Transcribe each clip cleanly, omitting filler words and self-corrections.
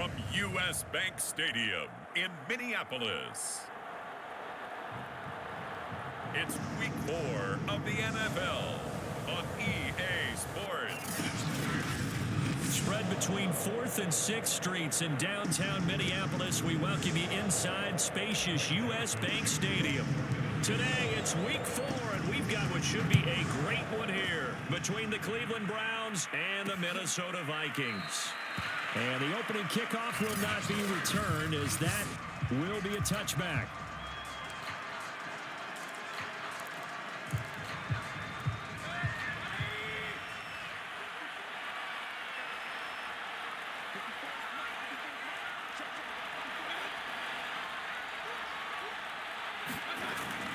from U.S. Bank Stadium in Minneapolis. It's week 4 of the NFL on EA Sports. Spread between 4th and 6th Streets in downtown Minneapolis, we welcome you inside spacious U.S. Bank Stadium. Today, it's week 4, and we've got what should be a great one here between the Cleveland Browns and the Minnesota Vikings. And the opening kickoff will not be returned, as that will be a touchback.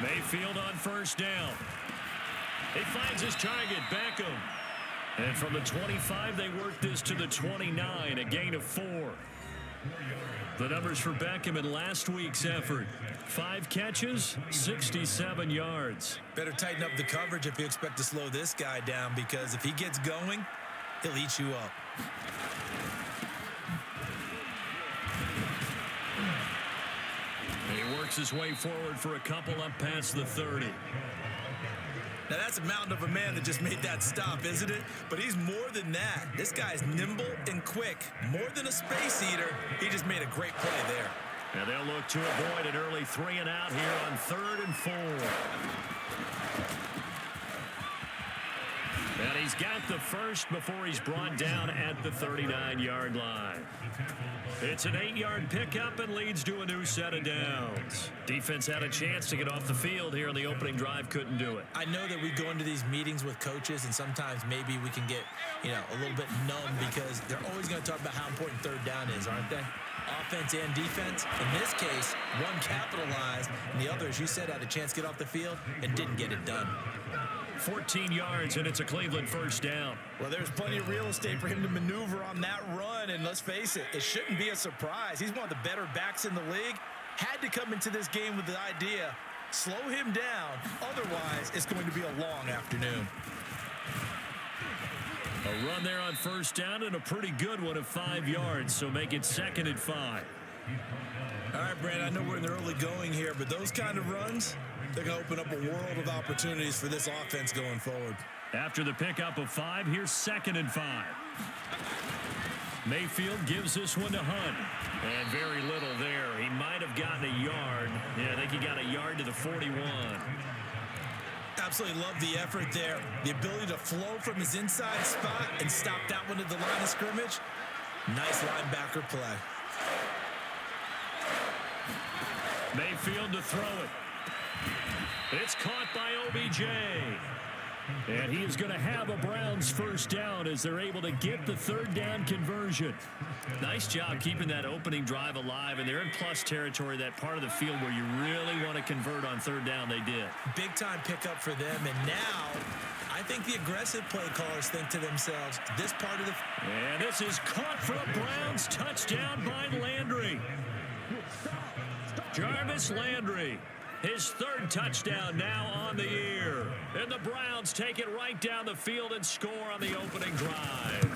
Mayfield on first down. He finds his target, Beckham. And from the 25, they work this to the 29, a gain of 4. The numbers for Beckham in last week's effort: 5 catches, 67 yards. Better tighten up the coverage if you expect to slow this guy down, because if he gets going, he'll eat you up. He works his way forward for a couple up past the 30. Now, that's a mountain of a man that just made that stop, isn't it? But he's more than that. This guy's nimble and quick. More than a space eater, he just made a great play there. And they'll look to avoid an early 3 and out here on 3rd and 4. And he's got the first before he's brought down at the 39-yard line. It's an 8-yard pickup and leads to a new set of downs. Defense had a chance to get off the field here on the opening drive, couldn't do it. I know that we go into these meetings with coaches, and sometimes maybe we can get, a little bit numb, because they're always going to talk about how important 3rd down is, aren't they? Offense and defense. In this case, one capitalized, and the other, as you said, had a chance to get off the field and didn't get it done. 14 yards, and it's a Cleveland first down. Well, there's plenty of real estate for him to maneuver on that run, and let's face it, it shouldn't be a surprise. He's one of the better backs in the league. Had to come into this game with the idea, slow him down, otherwise it's going to be a long afternoon. A run there on first down, and a pretty good one of 5 yards, so make it 2nd and 5. All right, Brandon, I know we're in the early going here, but those kind of runs, they're going to open up a world of opportunities for this offense going forward. After the pickup of 5, here's 2nd and 5. Mayfield gives this one to Hunt. And very little there. He might have gotten a yard. Yeah, I think he got a yard to the 41. Absolutely love the effort there. The ability to flow from his inside spot and stop that one at the line of scrimmage. Nice linebacker play. Mayfield to throw it. It's caught by OBJ. And he is going to have a Browns first down as they're able to get the 3rd down conversion. Nice job keeping that opening drive alive, and they're in plus territory, that part of the field where you really want to convert on 3rd down. They did. Big time pickup for them, and now I think the aggressive play callers think to themselves, this part of the... And this is caught for a Browns touchdown by Landry. Jarvis Landry. His 3rd touchdown now on the year. And the Browns take it right down the field and score on the opening drive.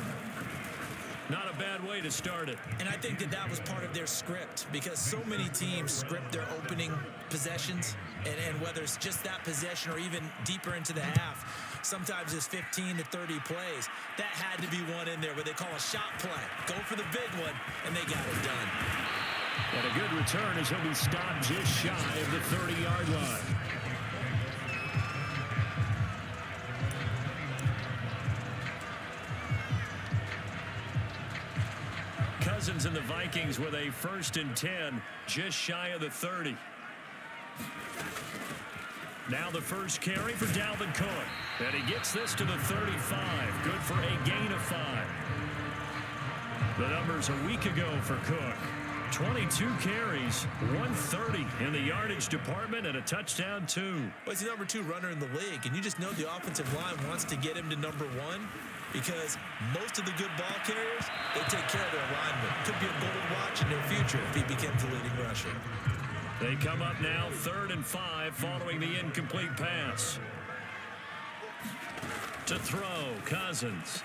Not a bad way to start it. And I think that was part of their script, because so many teams script their opening possessions, and whether it's just that possession or even deeper into the half, sometimes it's 15 to 30 plays. That had to be one in there where they call a shot play. Go for the big one, and they got it done. And a good return as he'll be stopped just shy of the 30-yard line. Cousins and the Vikings with a 1st and 10, just shy of the 30. Now the first carry for Dalvin Cook. And he gets this to the 35. Good for a gain of 5. The numbers a week ago for Cook: 22 carries, 130 in the yardage department, and a touchdown, 2. Well, he's the number 2 runner in the league, and you just know the offensive line wants to get him to number 1, because most of the good ball carriers, they take care of their linemen. Could be a gold watch in their future if he becomes the leading rusher. They come up now 3rd and 5 following the incomplete pass. To throw, Cousins.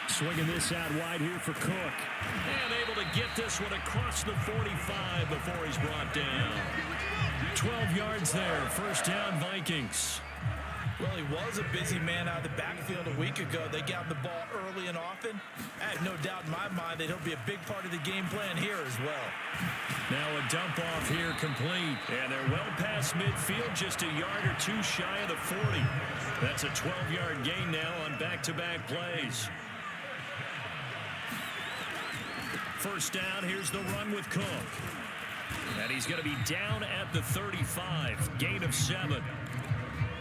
Swinging this out wide here for Cook. And able to get this one across the 45 before he's brought down. 12 yards there. First down, Vikings. Well, he was a busy man out of the backfield a week ago. They got the ball early and often. I have no doubt in my mind that he'll be a big part of the game plan here as well. Now a dump off here complete. And they're well past midfield, just a yard or two shy of the 40. That's a 12-yard gain now on back-to-back plays. First down, here's the run with Cook. And he's going to be down at the 35, gain of 7.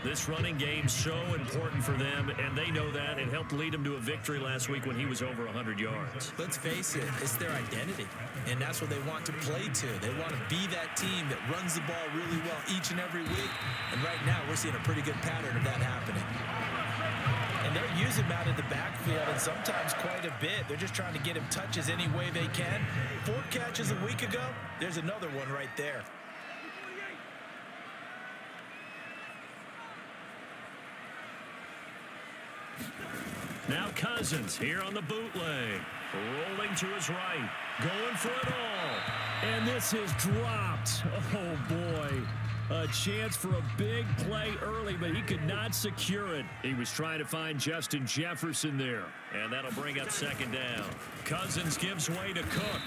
This running game so important for them, and they know that. It helped lead them to a victory last week when he was over 100 yards. Let's face it, it's their identity, and that's what they want to play to. They want to be that team that runs the ball really well each and every week, and right now we're seeing a pretty good pattern of that happening. And they're using him out of the backfield, and sometimes quite a bit. They're just trying to get him touches any way they can. 4 catches a week ago, there's another one right there. Now Cousins here on the bootleg. Rolling to his right. Going for it all. And this is dropped. Oh, boy. A chance for a big play early, but he could not secure it. He was trying to find Justin Jefferson there. And that'll bring up second down. Cousins gives way to Cook.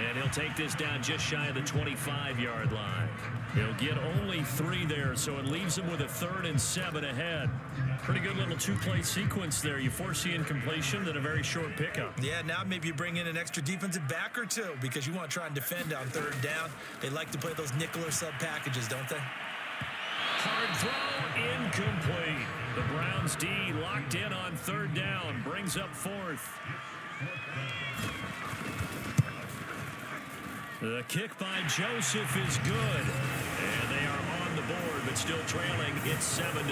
And he'll take this down just shy of the 25-yard line. He'll get only 3 there, so it leaves him with a 3rd and 7 ahead. Pretty good little 2-play sequence there. You force the incompletion, then a very short pickup. Yeah, now maybe you bring in an extra defensive back or two because you want to try and defend on 3rd down. They like to play those nickel or sub packages, don't they? Hard throw, incomplete. The Browns D locked in on 3rd down, brings up 4th. The kick by Joseph is good. And they are on the board, but still trailing. It's 7-3.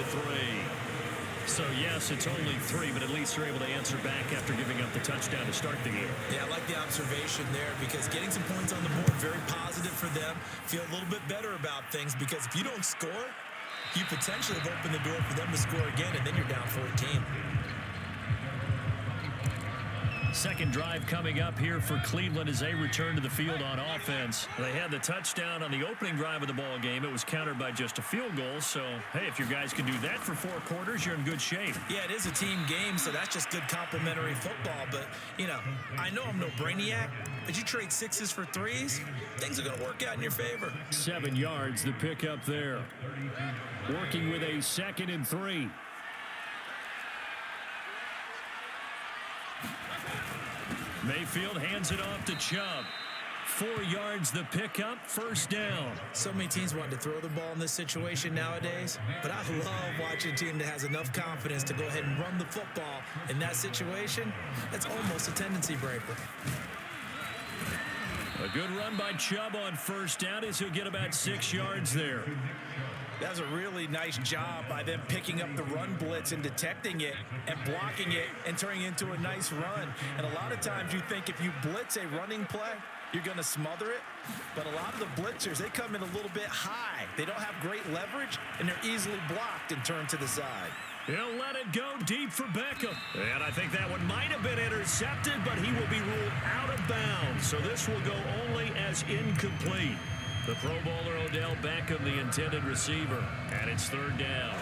So, yes, it's only 3, but at least they're able to answer back after giving up the touchdown to start the game. Yeah, I like the observation there because getting some points on the board, very positive for them. Feel a little bit better about things because if you don't score, you potentially have opened the door for them to score again, and then you're down 14. Second drive coming up here for Cleveland as they return to the field on offense. They had the touchdown on the opening drive of the ball game. It was countered by just a field goal. So, hey, if you guys can do that for 4 quarters, you're in good shape. Yeah, it is a team game, so that's just good complimentary football. But, you know, I know I'm no brainiac, but you trade 6s for 3s, things are going to work out in your favor. 7 yards, the pickup there. Working with a 2nd and 3. Mayfield hands it off to Chubb. 4 yards the pickup, first down. So many teams want to throw the ball in this situation nowadays, but I love watching a team that has enough confidence to go ahead and run the football. In that situation, that's almost a tendency breaker. A good run by Chubb on first down as he'll get about 6 yards there. That was a really nice job by them picking up the run blitz and detecting it and blocking it and turning it into a nice run. And a lot of times you think if you blitz a running play, you're going to smother it. But a lot of the blitzers, they come in a little bit high. They don't have great leverage, and they're easily blocked and turned to the side. He'll let it go deep for Beckham. And I think that one might have been intercepted, but he will be ruled out of bounds. So this will go only as incomplete. The Pro Bowler Odell Beckham, the intended receiver, and it's 3rd down.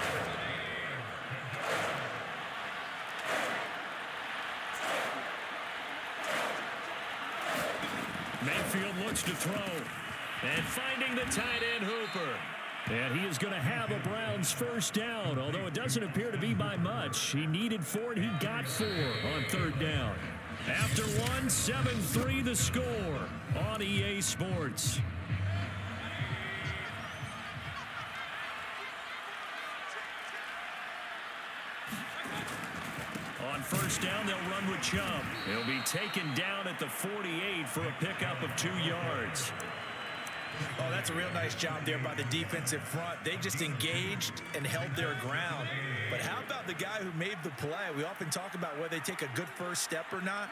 Mayfield looks to throw, and finding the tight end Hooper. And he is going to have a Browns first down, although it doesn't appear to be by much. He needed 4, and he got 4 on 3rd down. After 1, 7-3 the score on EA Sports. On first down, they'll run with Chubb. He'll be taken down at the 48 for a pickup of 2 yards. Oh, that's a real nice job there by the defensive front. They just engaged and held their ground. But how about the guy who made the play? We often talk about whether they take a good first step or not.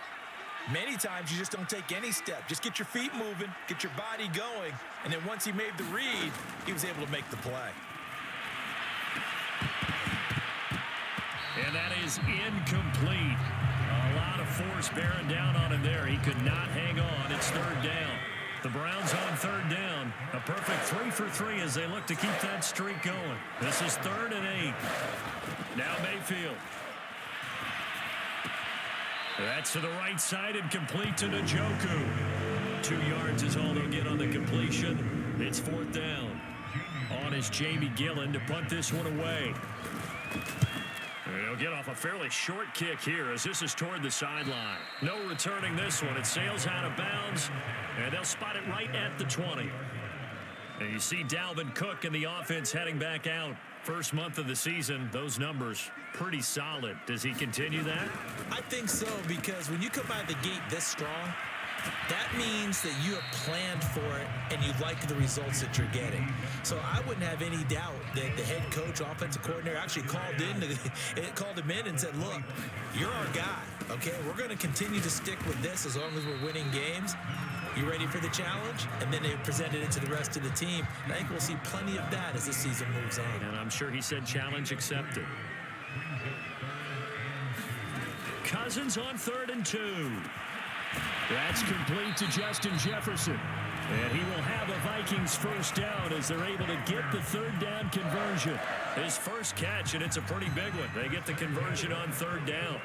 Many times you just don't take any step. Just get your feet moving, get your body going, and then once he made the read, he was able to make the play. And that is incomplete. A lot of force bearing down on him there. He could not hang on. It's third down. The Browns on third down. A perfect 3 for 3 as they look to keep that streak going. This is 3rd and 8. Now Mayfield. That's to the right side and complete to Njoku. 2 yards is all they'll get on the completion. It's 4th down. On is Jamie Gillen to punt this one away. He'll get off a fairly short kick here as this is toward the sideline. No returning this one. It sails out of bounds, and they'll spot it right at the 20. And you see Dalvin Cook and the offense heading back out. First month of the season, those numbers pretty solid. Does he continue that? I think so, because when you come out of the gate this strong, that means that you have planned for it and you like the results that you're getting. So I wouldn't have any doubt that the head coach, offensive coordinator, actually called him in and said, look, you're our guy, okay? We're going to continue to stick with this as long as we're winning games. You ready for the challenge? And then they presented it to the rest of the team. And I think we'll see plenty of that as the season moves on. And I'm sure he said challenge accepted. Cousins on 3rd and 2. That's complete to Justin Jefferson. And he will have a Vikings first down as they're able to get the 3rd down conversion. His first catch, and it's a pretty big one. They get the conversion on 3rd down.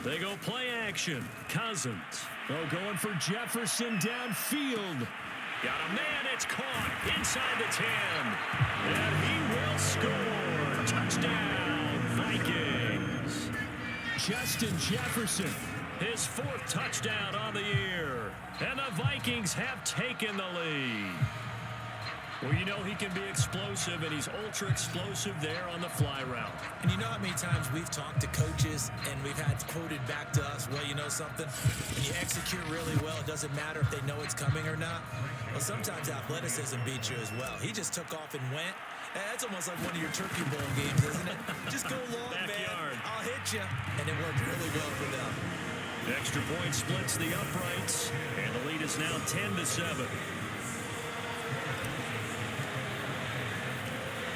They go play action. Cousins. Oh, going for Jefferson downfield. Got a man. It's caught inside the 10. And he will score. Touchdown, Vikings. Justin Jefferson, his 4th touchdown on the year. And the Vikings have taken the lead. Well, you know he can be explosive, and he's ultra explosive there on the fly route. And you know how many times we've talked to coaches and we've had quoted back to us, well, you know something? When you execute really well, it doesn't matter if they know it's coming or not. Well, sometimes athleticism beats you as well. He just took off and went. That's almost like one of your Turkey Bowl games, isn't it? Just go long, Backyard. man. I'll hit you. And it worked really well for them. Extra point splits the uprights, and the lead is now 10-7.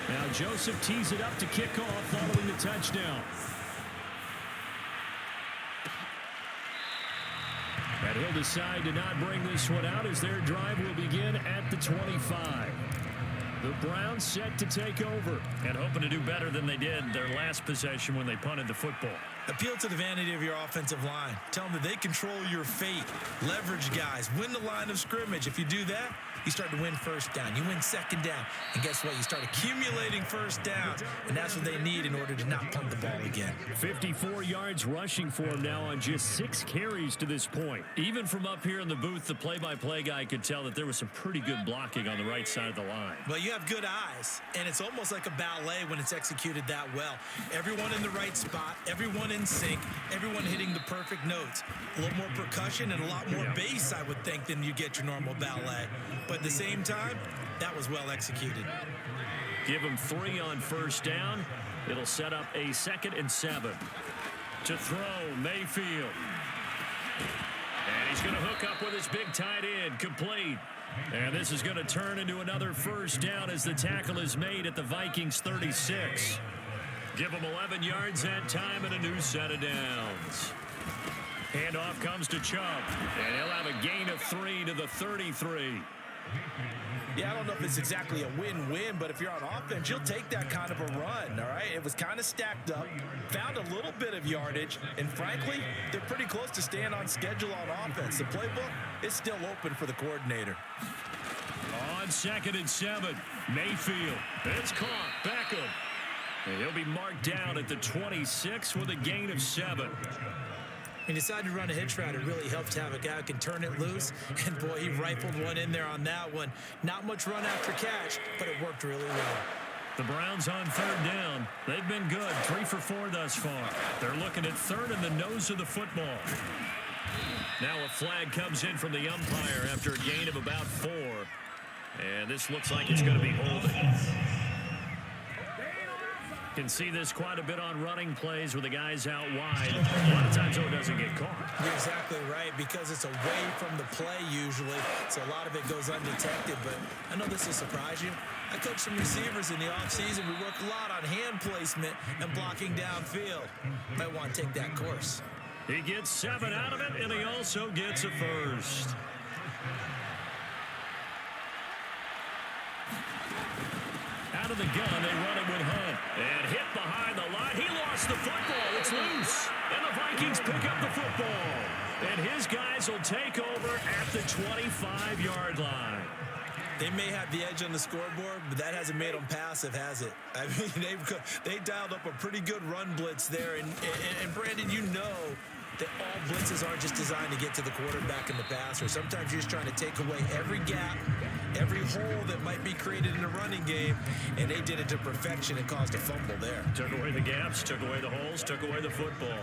Now Joseph tees it up to kick off following the touchdown. And he'll decide to not bring this one out as their drive will begin at the 25. The Browns set to take over and hoping to do better than they did their last possession when they punted the football. Appeal to the vanity of your offensive line. Tell them that they control your fate. Leverage guys. Win the line of scrimmage. If you do that, you start to win first down. You win second down. And guess what? You start accumulating first downs. And that's what they need in order to not punt the ball again. 54 yards rushing for him now on just 6 carries to this point. Even from up here in the booth, the play-by-play guy could tell that there was some pretty good blocking on the right side of the line. Well, you have good eyes. And it's almost like a ballet when it's executed that well. Everyone in the right spot. Everyone in sync. Everyone hitting the perfect notes. A little more percussion and a lot more bass, I would think, than you get your normal ballet. But at the same time, that was well executed. Give him 3 on first down. It'll set up a 2nd and 7. To throw, Mayfield. And he's going to hook up with his big tight end, complete. And this is going to turn into another first down as the tackle is made at the Vikings 36. Give him 11 yards that time and a new set of downs. Handoff comes to Chubb, and he'll have a gain of 3 to the 33. Yeah, I don't know if it's exactly a win-win, but if you're on offense, you'll take that kind of a run, all right? It was kind of stacked up, found a little bit of yardage, and frankly, they're pretty close to staying on schedule on offense. The playbook is still open for the coordinator. On 2nd and 7, Mayfield. It's caught. Beckham. And he'll be marked down at the 26 with a gain of 7. He decided to run a hitch route. It really helps to have a guy who can turn it loose. And, boy, he rifled one in there on that one. Not much run after catch, but it worked really well. The Browns on 3rd down. They've been good. 3 for 4 thus far. They're looking at 3rd in the nose of the football. Now a flag comes in from the umpire after a gain of about 4. And this looks like it's going to be holding. Can see this quite a bit on running plays with the guys out wide. A lot of times, though, it doesn't get caught. You're exactly right, because it's away from the play usually, so a lot of it goes undetected. But I know this will surprise you. I coach some receivers in the offseason. We work a lot on hand placement and blocking downfield. Might want to take that course. He gets 7 out of it, and he also gets a first. Out of the gun, they run it with Hunt. And hit behind the line. He lost the football. It's loose. And the Vikings pick up the football. And his guys will take over at the 25-yard line. They may have the edge on the scoreboard, but that hasn't made them passive, has it? I mean, they dialed up a pretty good run blitz there. And Brandon, you know that all blitzes aren't just designed to get to the quarterback and the passer. Sometimes you're just trying to take away every gap, every hole that might be created in a running game, and they did it to perfection and caused a fumble there. Took away the gaps, took away the holes, took away the football.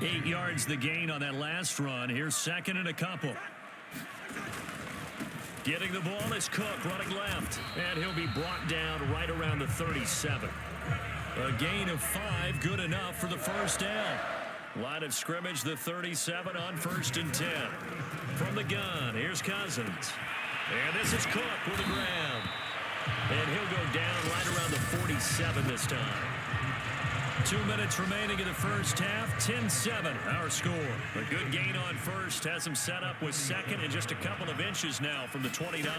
8 yards the gain on that last run. Here's second and a couple. Getting the ball is Cook running left, and he'll be brought down right around the 37. A gain of 5, good enough for the first down. Line of scrimmage, the 37 on 1st and 10. From the gun, here's Cousins. And this is Cook with the grab. And he'll go down right around the 47 this time. 2 minutes remaining in the first half, 10-7, our score. A good gain on first, has him set up with second and just a couple of inches now from the 29.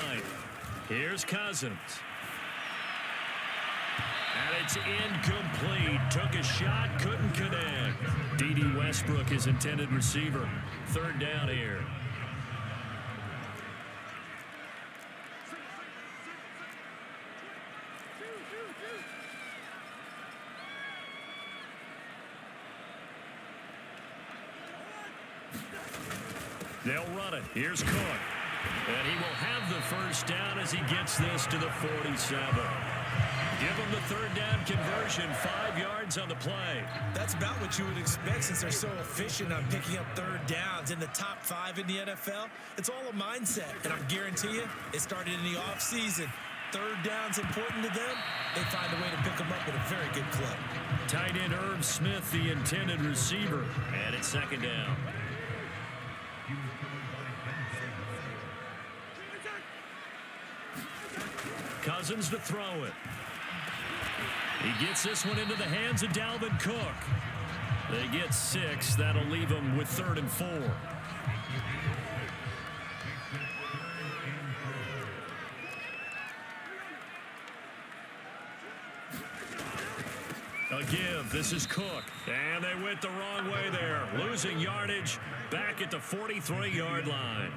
Here's Cousins. And it's incomplete. Took a shot, couldn't connect. D.D. Westbrook, his intended receiver. 3rd down here. They'll run it. Here's Cook. And he will have the first down as he gets this to the 47. Give him the 3rd down conversion, 5 yards on the play. That's about what you would expect since they're so efficient on picking up 3rd downs. In the top 5 in the NFL, it's all a mindset. And I guarantee you, it started in the offseason. 3rd down's important to them. They find a way to pick them up at a very good clip. Tight end Irv Smith, the intended receiver. And it's 2nd down. Cousins to throw it. He gets this one into the hands of Dalvin Cook. They get 6. That'll leave them with 3rd and 4. A give. This is Cook. And they went the wrong way there. Losing yardage back at the 43-yard line.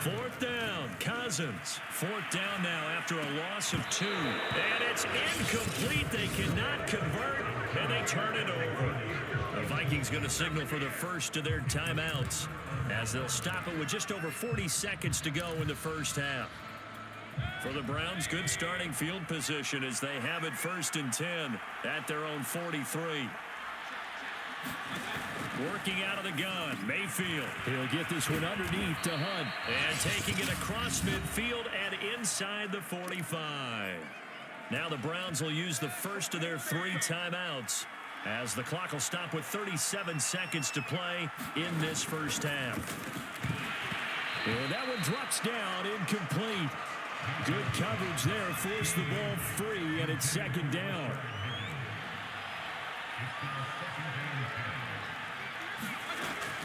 4th down, Cousins. 4th down now after a loss of 2. And it's incomplete. They cannot convert, and they turn it over. The Vikings going to signal for the first of their timeouts as they'll stop it with just over 40 seconds to go in the first half. For the Browns, good starting field position as they have it 1st and 10 at their own 43. Working out of the gun, Mayfield. He'll get this one underneath to Hunt. And taking it across midfield and inside the 45. Now the Browns will use the first of their 3 timeouts as the clock will stop with 37 seconds to play in this first half. And that one drops down, incomplete. Good coverage there, forced the ball free, and it's 2nd down.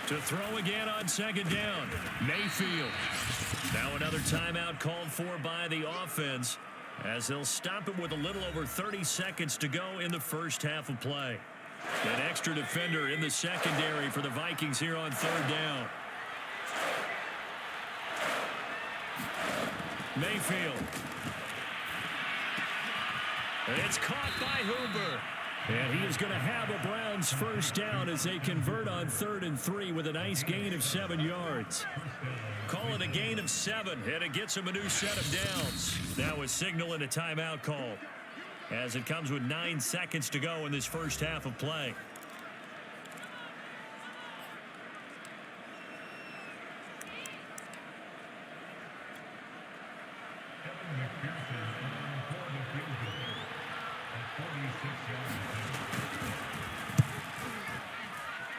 To throw again on 2nd down, Mayfield. Now another timeout called for by the offense as they'll stop it with a little over 30 seconds to go in the first half of play. An extra defender in the secondary for the Vikings here on 3rd down. Mayfield. It's caught by Hoover. And he is going to have a Browns first down as they convert on 3rd and 3 with a nice gain of 7 yards. Call it a gain of 7, and it gets him a new set of downs. Now a signal and a timeout call as it comes with 9 seconds to go in this first half of play.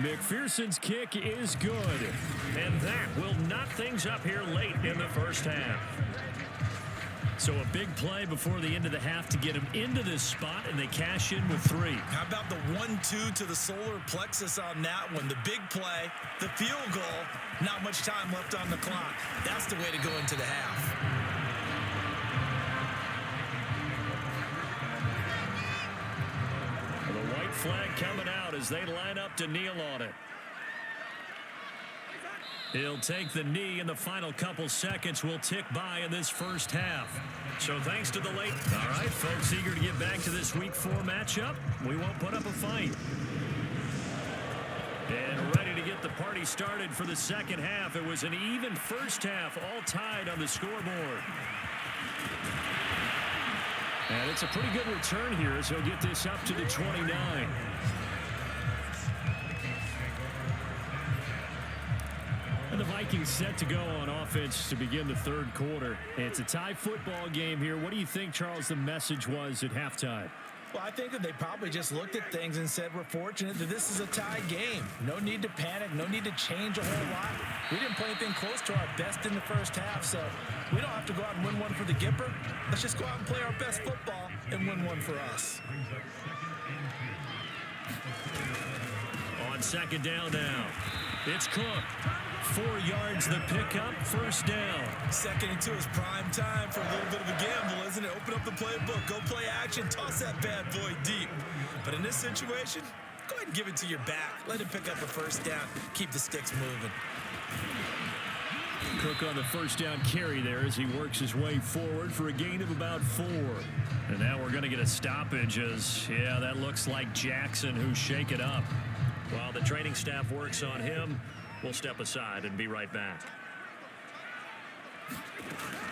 McPherson's kick is good. And that will knock things up here late in the first half. So a big play before the end of the half to get them into this spot, and they cash in with 3. How about the 1-2 to the solar plexus on that one? The big play, the field goal, not much time left on the clock. That's the way to go into the half. The white flag coming out as they line up to kneel on it. He'll take the knee, and the final couple seconds will tick by in this first half. So thanks to the late. All right, folks, eager to get back to this Week 4 matchup. We won't put up a fight. And ready to get the party started for the second half. It was an even first half, all tied on the scoreboard. And it's a pretty good return here as he'll get this up to the 29. And the Vikings set to go on offense to begin the third quarter. It's a tie football game here. What do you think, Charles, the message was at halftime? Well, I think that they probably just looked at things and said, we're fortunate that this is a tie game. No need to panic. No need to change a whole lot. We didn't play anything close to our best in the first half, so we don't have to go out and win one for the Gipper. Let's just go out and play our best football and win one for us. On second down now, it's Cook. 4 yards the pickup, first down. Second and 2 is prime time for a little bit of a gamble, isn't it? Open up the playbook, go play action, toss that bad boy deep. But in this situation, go ahead and give it to your back. Let him pick up a first down, keep the sticks moving. Cook on the first down carry there as he works his way forward for a gain of about 4. And now we're going to get a stoppage as, yeah, that looks like Jackson who's shaken up. While the training staff works on him, we'll step aside and be right back.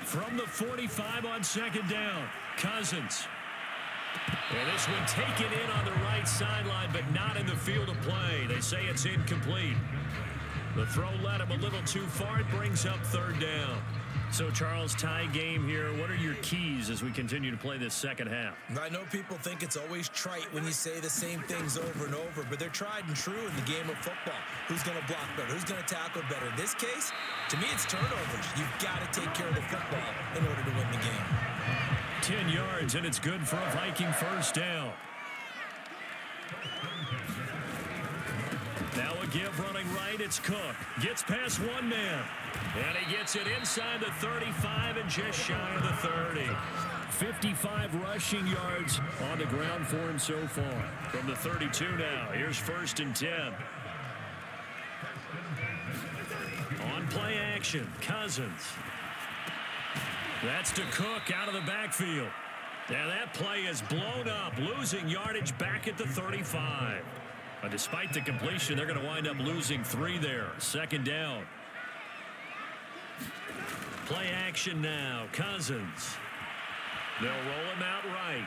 From the 45 on second down, Cousins. And this one taken in on the right sideline, but not in the field of play. They say it's incomplete. The throw led him a little too far. It brings up third down. So, Charles, tie game here. What are your keys as we continue to play this second half? I know people think it's always trite when you say the same things over and over, but they're tried and true in the game of football. Who's going to block better? Who's going to tackle better? In this case, to me, it's turnovers. You've got to take care of the football in order to win the game. 10 yards, and it's good for a Viking first down. Now a give running right, it's Cook. Gets past one man. And he gets it inside the 35 and just shy of the 30. 55 rushing yards on the ground for him so far. From the 32 now, here's first and 10. On play action, Cousins. That's to Cook out of the backfield. And that play is blown up, losing yardage back at the 35. But despite the completion, they're going to wind up losing 3 there. Second down. Play action now. Cousins. They'll roll him out right.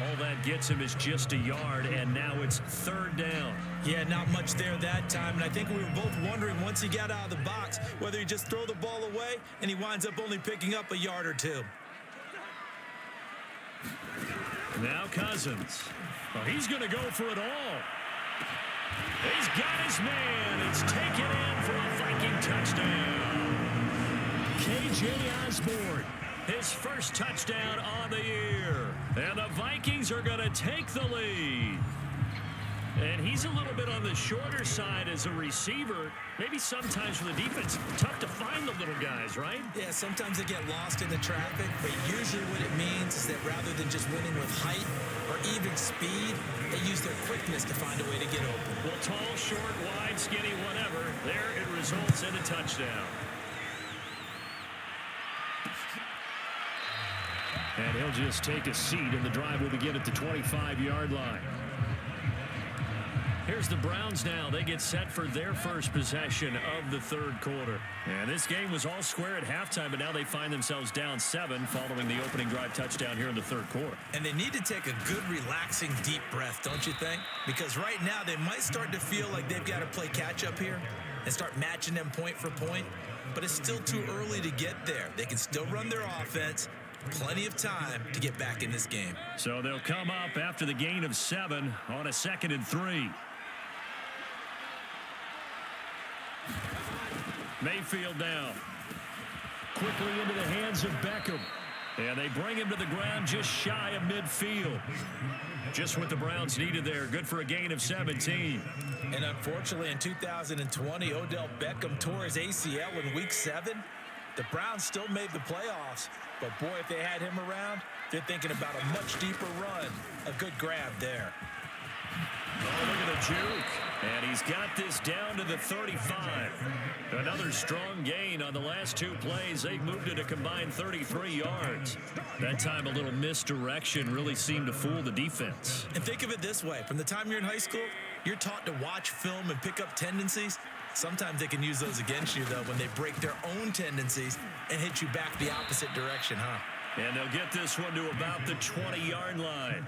All that gets him is just a yard, and now it's third down. Yeah, not much there that time, and I think we were both wondering once he got out of the box whether he just throw the ball away and he winds up only picking up a yard or 2. Now Cousins. Well, he's going to go for it all. He's got his man. It's taken in for a Viking touchdown. K.J. Osborne, his first touchdown on the year. And the Vikings are going to take the lead. And he's a little bit on the shorter side as a receiver. Maybe sometimes for the defense, tough to find the little guys, right? Yeah, sometimes they get lost in the traffic, but usually what it means is that rather than just winning with height or even speed, they use their quickness to find a way to get open. Well, tall, short, wide, skinny, whatever, there it results in a touchdown. And he'll just take a seat, and the drive will begin at the 25-yard line. Here's the Browns now. They get set for their first possession of the third quarter. And this game was all square at halftime, but now they find themselves down 7 following the opening drive touchdown here in the third quarter. And they need to take a good, relaxing, deep breath, don't you think? Because right now they might start to feel like they've got to play catch-up here and start matching them point for point. But it's still too early to get there. They can still run their offense, Plenty of time to get back in this game. So they'll come up after the gain of 7 on a 2nd and 3. Mayfield now. Quickly into the hands of Beckham. And they bring him to the ground just shy of midfield. Just what the Browns needed there. Good for a gain of 17. And unfortunately, in 2020, Odell Beckham tore his ACL in Week 7. The Browns still made the playoffs. But, boy, if they had him around, they're thinking about a much deeper run. A good grab there. Oh, look at the juke. And he's got this down to the 35. Another strong gain on the last 2 plays. They've moved it a combined 33 yards. That time a little misdirection really seemed to fool the defense. And think of it this way. From the time you're in high school, you're taught to watch film and pick up tendencies. Sometimes they can use those against you, though, when they break their own tendencies and hit you back the opposite direction, huh? And they'll get this one to about the 20-yard line.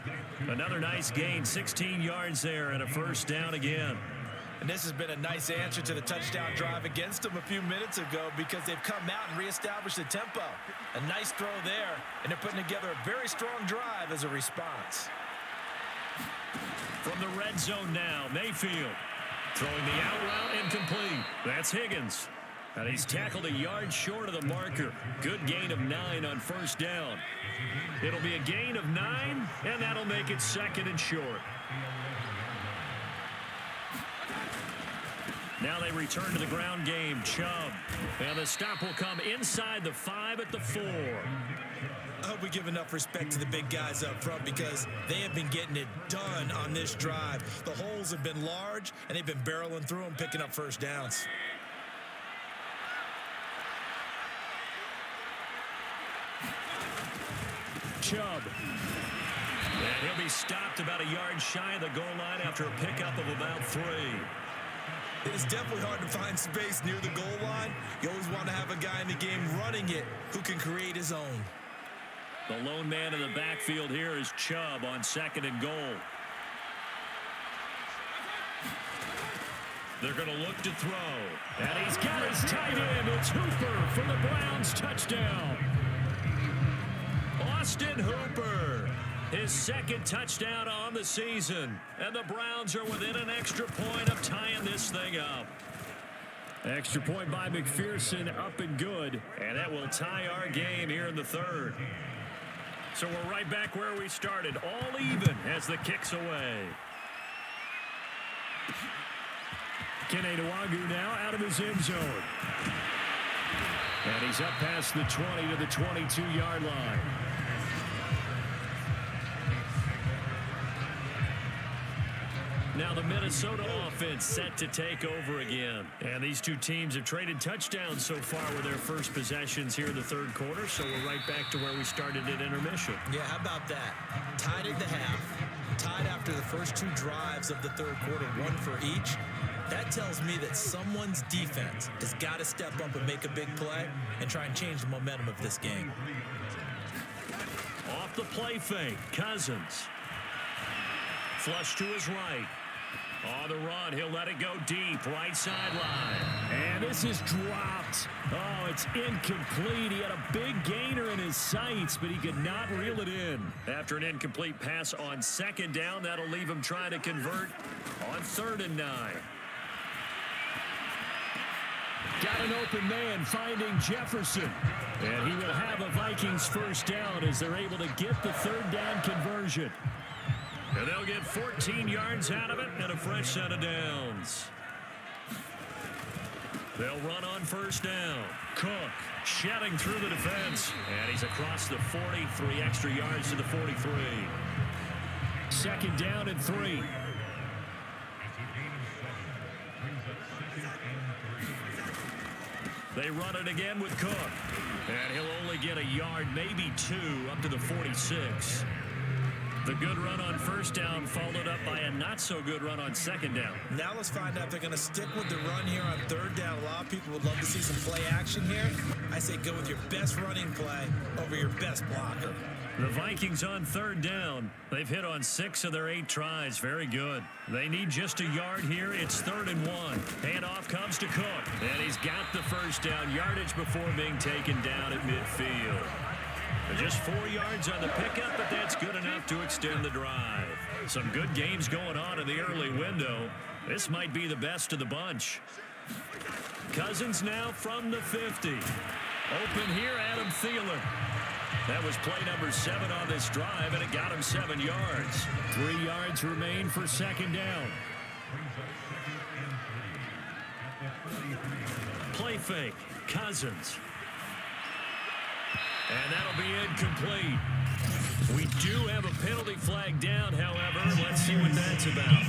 Another nice gain, 16 yards there, and a first down again. And this has been a nice answer to the touchdown drive against them a few minutes ago because they've come out and reestablished the tempo. A nice throw there, and they're putting together a very strong drive as a response. From the red zone now, Mayfield. Throwing the out route incomplete. That's Higgins. And he's tackled a yard short of the marker. Good gain of 9 on first down. It'll be a gain of 9, and that'll make it 2nd and short. Now they return to the ground game. Chubb. And the stop will come inside the 5 at the 4. I hope we give enough respect to the big guys up front because they have been getting it done on this drive. The holes have been large, and they've been barreling through them, picking up first downs. Chubb. And he'll be stopped about a yard shy of the goal line after a pickup of about 3. It's definitely hard to find space near the goal line. You always want to have a guy in the game running it who can create his own. The lone man in the backfield here is Chubb on 2nd and goal. They're going to look to throw. And he's got his tight end. It's Hooper for the Browns touchdown. Austin Hooper. His 2nd touchdown on the season. And the Browns are within an extra point of tying this thing up. Extra point by McPherson, up and good. And that will tie our game here in the 3rd. So we're right back where we started. All even as the kick's away. Kene Nwangwu now out of his end zone. And he's up past the 20 to the 22-yard line. Now the Minnesota offense set to take over again. And these two teams have traded touchdowns so far with their first possessions here in the 3rd quarter. So we're right back to where we started at intermission. Yeah, how about that? Tied at the half, tied after the first 2 drives of the 3rd quarter, 1 for each. That tells me that someone's defense has got to step up and make a big play and try and change the momentum of this game. Off the play fake, Cousins. Flush to his right. On the run, he'll let it go deep, right sideline. And this is dropped. Oh, it's incomplete. He had a big gainer in his sights, but he could not reel it in. After an incomplete pass on 2nd down, that'll leave him trying to convert on 3rd and 9. Got an open man finding Jefferson. And he will have a Vikings first down as they're able to get the 3rd down conversion. And they'll get 14 yards out of it and a fresh set of downs. They'll run on first down. Cook shedding through the defense. And he's across the 40, 3 extra yards to the 43. 2nd down and 3. They run it again with Cook. And he'll only get a yard, maybe 2, up to the 46. The good run on first down followed up by a not-so-good run on 2nd down. Now let's find out if they're going to stick with the run here on 3rd down. A lot of people would love to see some play action here. I say go with your best running play over your best blocker. The Vikings on 3rd down. They've hit on 6 of their 8 tries. Very good. They need just a yard here. It's 3rd and 1. Handoff comes to Cook. And he's got the first down. Yardage before being taken down at midfield. Just 4 yards on the pickup, but that's good enough to extend the drive. Some good games going on in the early window. This might be the best of the bunch. Cousins now from the 50. Open here, Adam Thielen. That was play number 7 on this drive, and it got him 7 yards. 3 yards remain for second down. Play fake. Cousins. And that'll be incomplete. We do have a penalty flag down, however. Let's see what that's about.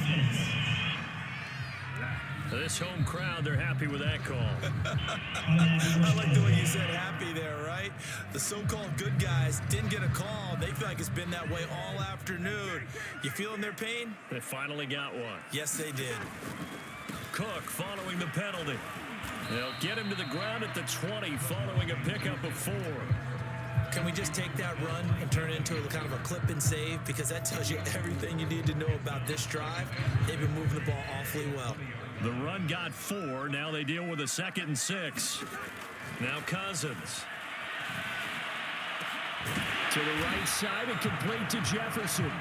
This home crowd, they're happy with that call. I like the way you said happy there, right? The so-called good guys didn't get a call. They feel like it's been that way all afternoon. You feeling their pain? They finally got one. Yes, they did. Cook following the penalty. They'll get him to the ground at the 20 following a pickup of 4. Can we just take that run and turn it into a kind of a clip and save? Because that tells you everything you need to know about this drive. They've been moving the ball awfully well. The run got 4. Now they deal with a 2nd and 6. Now Cousins. To the right side and complete to Jefferson.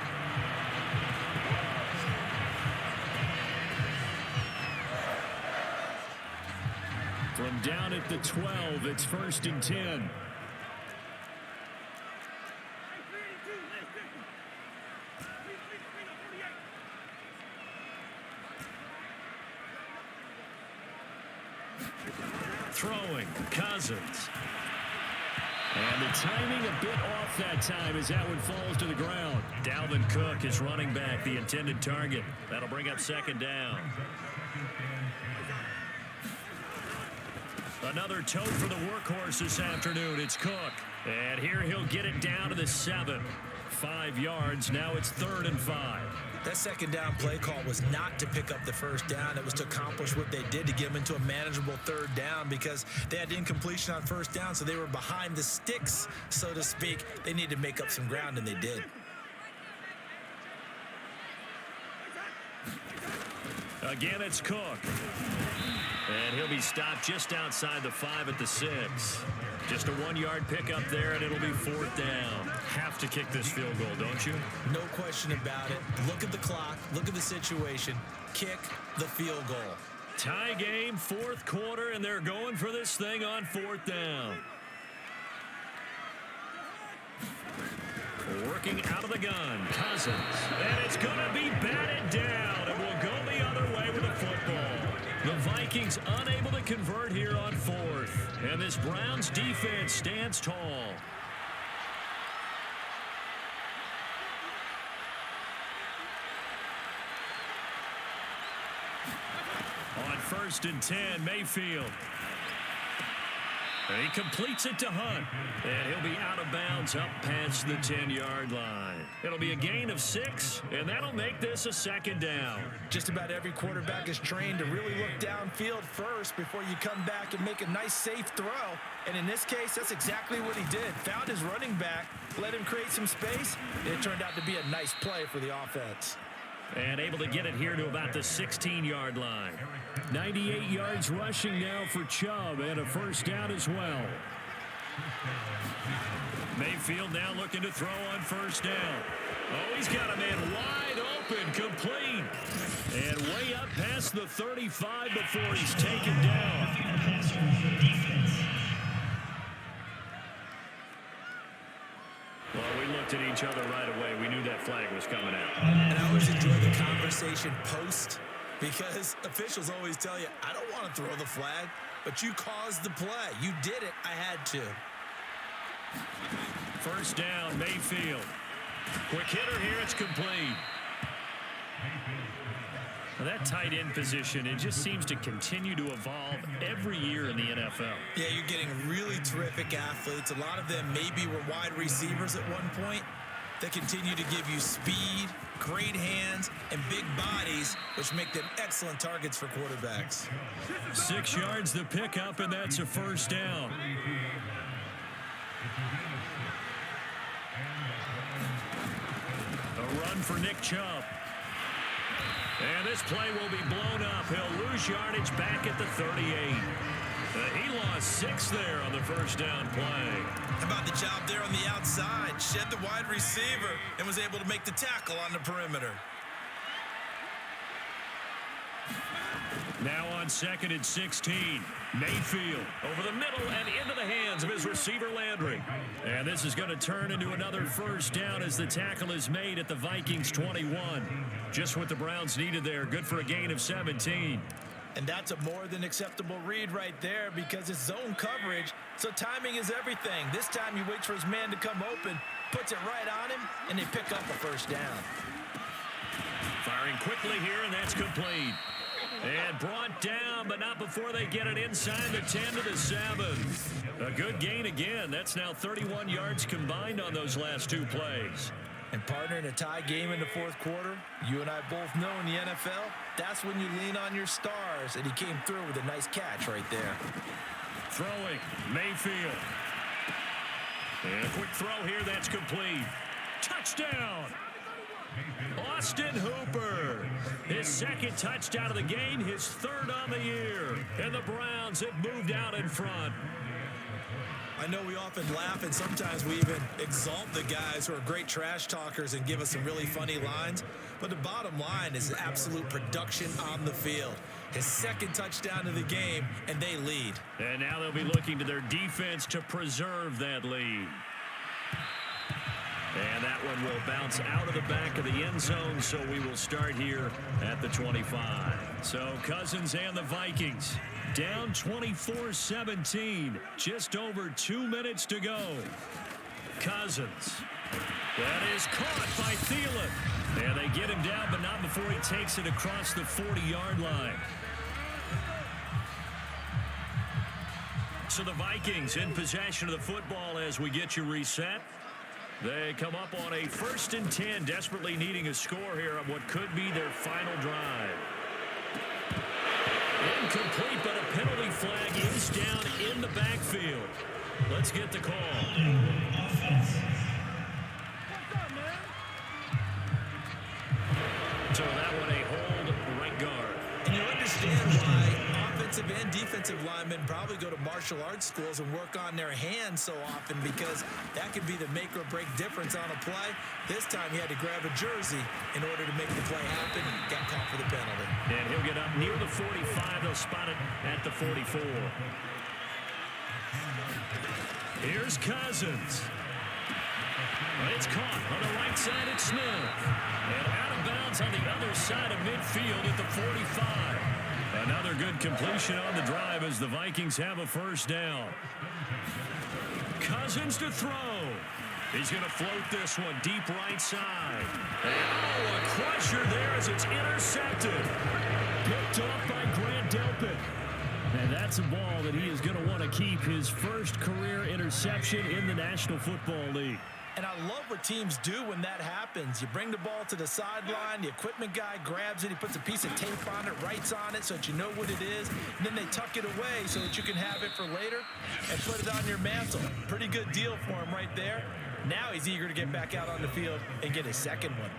From down at the 12, it's 1st and 10. Throwing, Cousins. And the timing a bit off that time as that one falls to the ground. Dalvin Cook is running back, the intended target. That'll bring up 2nd down. Another tote for the workhorse this afternoon. It's Cook. And here he'll get it down to the 7. 5 yards. Now it's 3rd and 5. That 2nd down play call was not to pick up the 1st down. It was to accomplish what they did to get them into a manageable 3rd down because they had incompletion on 1st down, so they were behind the sticks, so to speak. They needed to make up some ground, and they did. Again, it's Cook. And he'll be stopped just outside the 5 at the 6. Just a 1-yard pickup there, and it'll be 4th down. Have to kick this field goal, don't you? No question about it. Look at the clock. Look at the situation. Kick the field goal. Tie game, 4th quarter, and they're going for this thing on 4th down. Working out of the gun, Cousins. And it's going to be batted down, and we'll go the other way with the football. The Vikings unable to convert here on 4th. And this Browns defense stands tall. On 1st and 10, Mayfield. And he completes it to Hunt. And he'll be out of bounds up past the 10-yard line. It'll be a gain of 6, and that'll make this a 2nd down. Just about every quarterback is trained to really look downfield first before you come back and make a nice, safe throw. And in this case, that's exactly what he did. Found his running back, let him create some space, and it turned out to be a nice play for the offense. And able to get it here to about the 16-yard line. 98 yards rushing now for Chubb, and a 1st down as well. Mayfield now looking to throw on 1st down. Oh, he's got a man wide open, complete. And way up past the 35 before he's taken down. Well, we looked at each other right away. We knew that flag was coming out. And I always enjoy the conversation post because officials always tell you, I don't want to throw the flag, but you caused the play. You did it. I had to. 1st down, Mayfield. Quick hitter here. It's complete. Well, that tight end position, it just seems to continue to evolve every year in the NFL. Yeah, you're getting really terrific athletes. A lot of them maybe were wide receivers at one point. They continue to give you speed, great hands, and big bodies, which make them excellent targets for quarterbacks. 6 yards the pickup, and that's a 1st down. A run for Nick Chubb. And this play will be blown up. He'll lose yardage back at the 38. He lost 6 there on the first down play. How about the job there on the outside? Shed the wide receiver and was able to make the tackle on the perimeter. Now on 2nd and 16. Mayfield over the middle and into the hands of his receiver Landry. And this is going to turn into another first down as the tackle is made at the Vikings 21. Just what the Browns needed there. Good for a gain of 17. And that's a more than acceptable read right there because it's zone coverage, so timing is everything. This time he waits for his man to come open, puts it right on him, and they pick up a first down. Firing quickly here, and that's complete. And brought down, but not before they get it inside the 10 to the 7. A good gain again. That's now 31 yards combined on those last 2 plays. And partner, in a tie game in the fourth quarter, you and I both know in the NFL, that's when you lean on your stars, and he came through with a nice catch right there. Throwing, Mayfield. And a quick throw here, that's complete. Touchdown! Austin Hooper, his 2nd touchdown of the game, his 3rd on the year. And the Browns have moved out in front. I know we often laugh and sometimes we even exalt the guys who are great trash talkers and give us some really funny lines. But the bottom line is absolute production on the field. His 2nd touchdown of the game, and they lead. And now they'll be looking to their defense to preserve that lead. And that one will bounce out of the back of the end zone, so we will start here at the 25. So Cousins and the Vikings down 24-17. Just over 2 minutes to go. Cousins. That is caught by Thielen. And they get him down, but not before he takes it across the 40-yard line. So the Vikings in possession of the football as we get you reset. They come up on a 1st and 10, desperately needing a score here on what could be their final drive. Incomplete, but a penalty flag is down in the backfield. Let's get the call. So that one a hold right guard. And you understand why offensive and defensive linemen probably go to martial arts schools and work on their hands so often, because that could be the make or break difference on a play. This time he had to grab a jersey in order to make the play happen and got caught for the penalty. And he'll get up near the 45. They'll spot it at the 44. Here's Cousins. It's caught on the right side at Smith. And out of bounds on the other side of midfield at the 45. Another good completion on the drive as the Vikings have a first down. Cousins to throw. He's going to float this one deep right side. And a crusher there as it's intercepted. Picked off by Grant Delpit. And that's a ball that he is going to want to keep, his first career interception in the National Football League. And I love what teams do when that happens. You bring the ball to the sideline, the equipment guy grabs it, he puts a piece of tape on it, writes on it so that you know what it is, and then they tuck it away so that you can have it for later and put it on your mantle. Pretty good deal for him right there. Now he's eager to get back out on the field and get his 2nd one.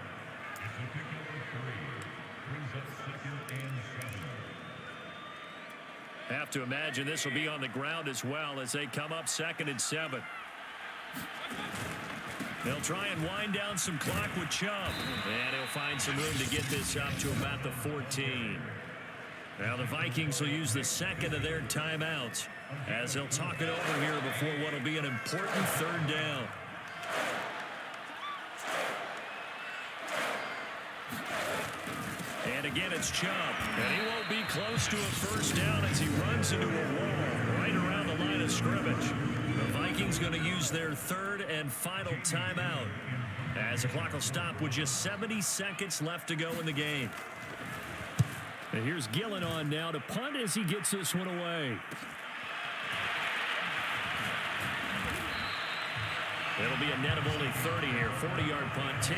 Have to imagine this will be on the ground as well as they come up 2nd and 7. They'll try and wind down some clock with Chubb. And he'll find some room to get this up to about the 14. Now the Vikings will use the 2nd of their timeouts as they'll talk it over here before what will be an important 3rd down. And again, it's Chubb. And he won't be close to a first down as he runs into a wall right around the line of scrimmage. The Vikings going to use their 3rd and final timeout as the clock will stop with just 70 seconds left to go in the game. And here's Gillen on now to punt as he gets this one away. It'll be a net of only 30 here. 40-yard punt, 10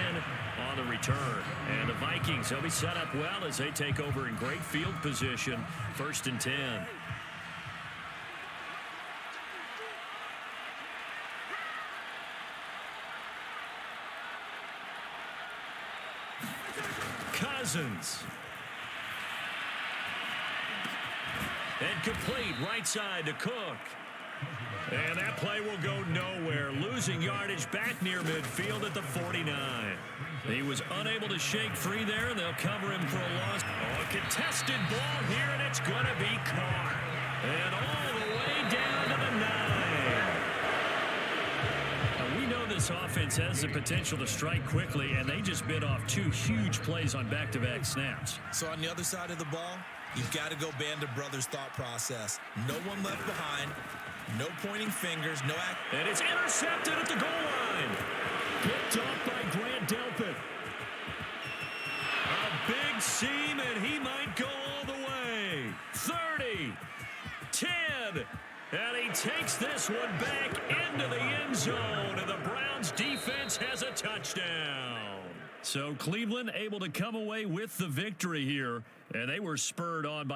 on the return. And the Vikings, they'll be set up well as they take over in great field position. 1st and 10. Cousins. And complete right side to Cook. And that play will go nowhere. Losing yardage back near midfield at the 49. He was unable to shake free there, and they'll cover him for a loss. Oh, a contested ball here, and it's going to be caught. And all the way down to the 9. Now, we know this offense has the potential to strike quickly, and they just bit off 2 huge plays on back-to-back snaps. So on the other side of the ball, you've got to go Band of Brothers thought process. No one left behind. No pointing fingers, no act. And it's intercepted at the goal line. Picked off by Grant Delpit. A big seam, and he might go all the way. 30, 10, and he takes this one back into the end zone, and the Browns defense has a touchdown. So Cleveland able to come away with the victory here, and they were spurred on by